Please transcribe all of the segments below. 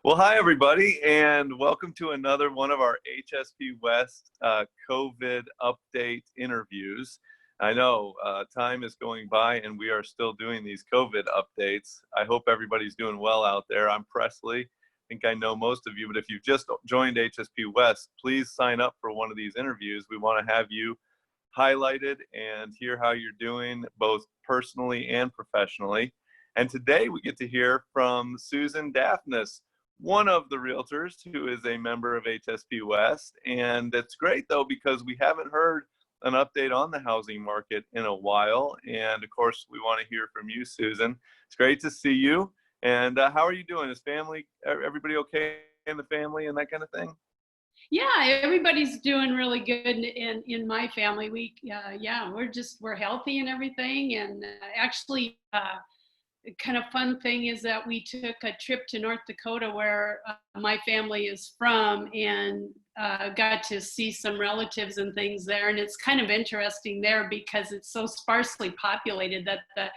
Well, hi, everybody, and welcome to another one of our HSP West COVID update interviews. I know time is going by and we are still doing these COVID updates. I hope everybody's doing well out there. I'm Presley. I think I know most of you, but if you've just joined HSP West, please sign up for one of these interviews. We want to have you highlighted and hear how you're doing, both personally and professionally. And today we get to hear from Susan Dafnis, one of the realtors who is a member of HSP West. And it's great though, because we haven't heard an update on the housing market in a while. And of course, we want to hear from you, Susan. It's great to see you. And how are you doing? Is family, everybody okay in the family and that kind of thing? Yeah, everybody's doing really good in my family. We're healthy and everything. And actually, kind of fun thing is that we took a trip to North Dakota where my family is from, and got to see some relatives and things there. And it's kind of interesting there because it's so sparsely populated that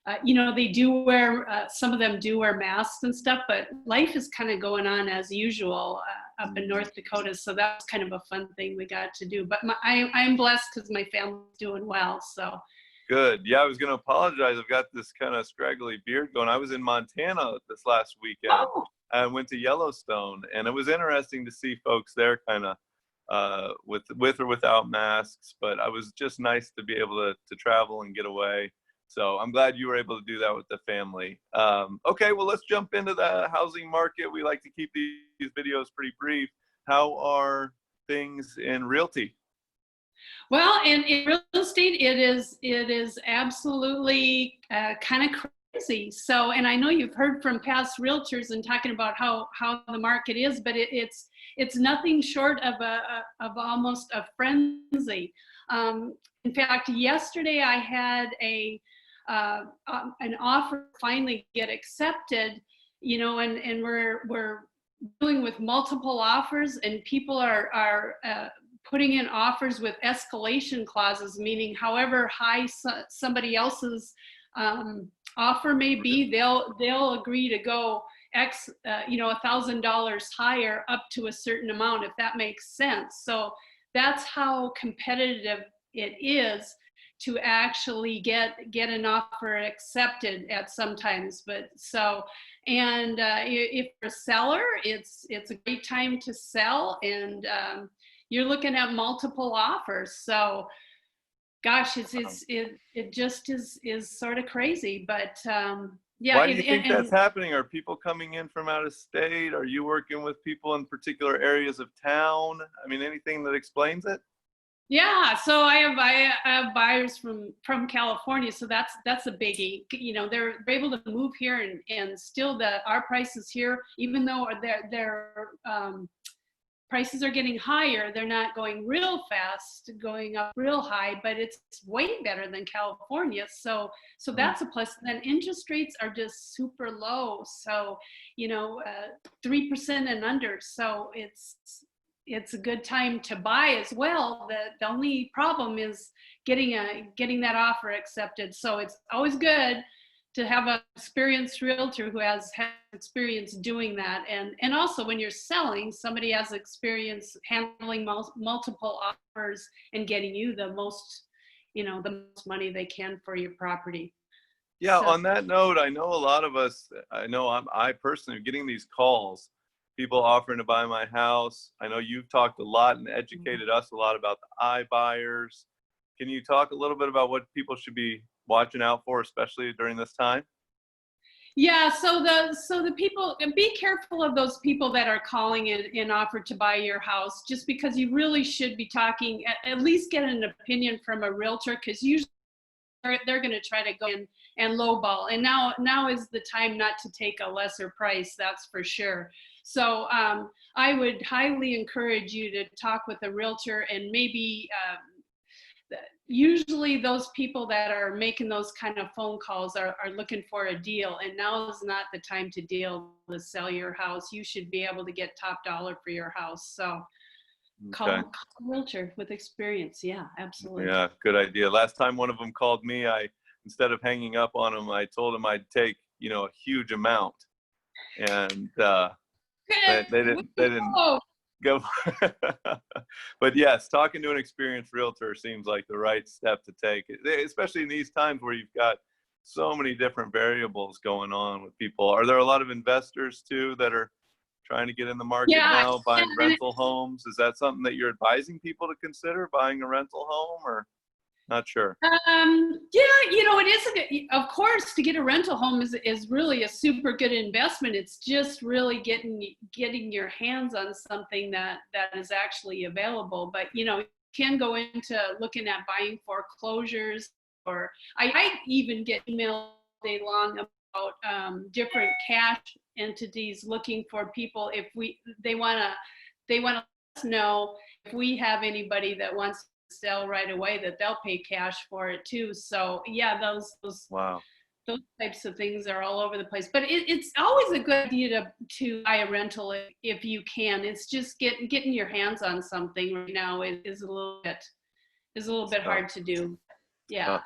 they do wear, some of them do wear masks and stuff, but life is kind of going on as usual up in North Dakota. So that's kind of a fun thing we got to do. But I'm blessed because my family's doing well. So. Good. Yeah, I was going to apologize. I've got this kind of scraggly beard going. I was in Montana this last weekend. Oh. I went to Yellowstone, and it was interesting to see folks there kind of with or without masks, but I was just nice to be able to travel and get away. So I'm glad you were able to do that with the family. Okay, well, let's jump into the housing market. We like to keep these videos pretty brief. How are things in realty? Well, in real estate, it is absolutely kind of crazy. So, and I know you've heard from past realtors and talking about how the market is, but it's nothing short of of almost a frenzy. In fact, yesterday I had an offer finally get accepted, and we're dealing with multiple offers, and people are putting in offers with escalation clauses, meaning however high somebody else's offer may be, they'll agree to go $1,000 higher up to a certain amount, if that makes sense. So that's how competitive it is to actually get an offer accepted at sometimes. But so, and if you're a seller, it's a great time to sell, and you're looking at multiple offers. So gosh, it just is sort of crazy. But yeah. Why do you think that's happening? Are people coming in from out of state? Are you working with people in particular areas of town? I mean, anything that explains it? Yeah, so I have buyers from California, so that's a biggie. They're able to move here, and still our prices here, even though their prices are getting higher, they're not going real fast, going up real high, but it's way better than California. So that's a plus. And then interest rates are just super low. So 3% and under. So it's a good time to buy as well. The only problem is getting that offer accepted. So it's always good to have an experienced realtor who has experience doing that. And also when you're selling, somebody has experience handling multiple offers and getting you the most money they can for your property. Yeah, So, on that note, I know a lot of us, I personally am getting these calls, people offering to buy my house. I know you've talked a lot and educated us a lot about the iBuyers. Can you talk a little bit about what people should be watching out for, especially during this time? yeah, so the people, and be careful of those people that are calling and offer to buy your house, just because you really should be talking, at least get an opinion from a realtor, because usually they're going to try to go in and lowball. And now is the time not to take a lesser price, that's for sure. So I would highly encourage you to talk with a realtor, and maybe usually those people that are making those kind of phone calls are looking for a deal, and now is not the time to sell your house. You should be able to get top dollar for your house. So call a realtor with experience. Yeah, absolutely. Yeah, good idea. Last time one of them called me, instead of hanging up on him, I told him I'd take, a huge amount. And They didn't Oh, go. But yes, talking to an experienced realtor seems like the right step to take, especially in these times where you've got so many different variables going on with people. Are there a lot of investors too that are trying to get in the market yeah. now, buying And rental homes? Is that something that you're advising people to consider, buying a rental home, or not sure? Yeah, it is of course, to get a rental home is really a super good investment. It's just really getting your hands on something that is actually available. But you can go into looking at buying foreclosures, or I even get emailed all day long about different cash entities looking for people if they want to let us know if we have anybody that wants sell right away, that they'll pay cash for it too. So yeah, Wow. those types of things are all over the place. But it's always a good idea to buy a rental if you can. It's just getting your hands on something right now is a little bit Tough. hard to do. Yeah. Tough.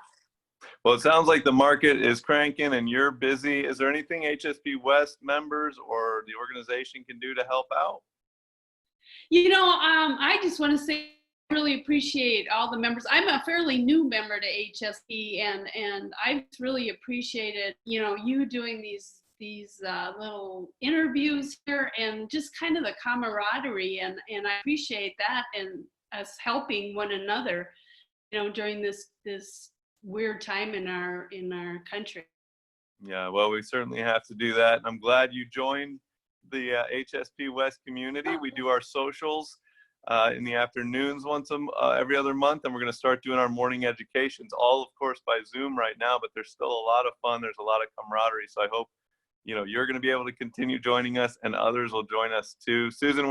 Well, it sounds like the market is cranking and you're busy. Is there anything HSP West members or the organization can do to help out? I just want to say I really appreciate all the members. I'm a fairly new member to HSP, and I really appreciated, you doing these little interviews here, and just kind of the camaraderie, and I appreciate that, and us helping one another, during this weird time in our country. Yeah, well, we certainly have to do that. I'm glad you joined the HSP West community. We do our socials in the afternoons every other month, and we're going to start doing our morning educations, all of course by Zoom right now, but there's still a lot of fun. There's a lot of camaraderie. So I hope, you're going to be able to continue joining us and others will join us too. Susan,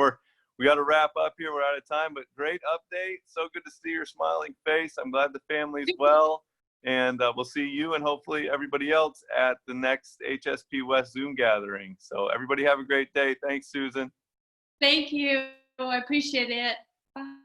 we got to wrap up here. We're out of time, but great update. So good to see your smiling face. I'm glad the family's well. And we'll see you and hopefully everybody else at the next HSP West Zoom gathering. So everybody have a great day. Thanks, Susan. Thank you. I appreciate it. Bye.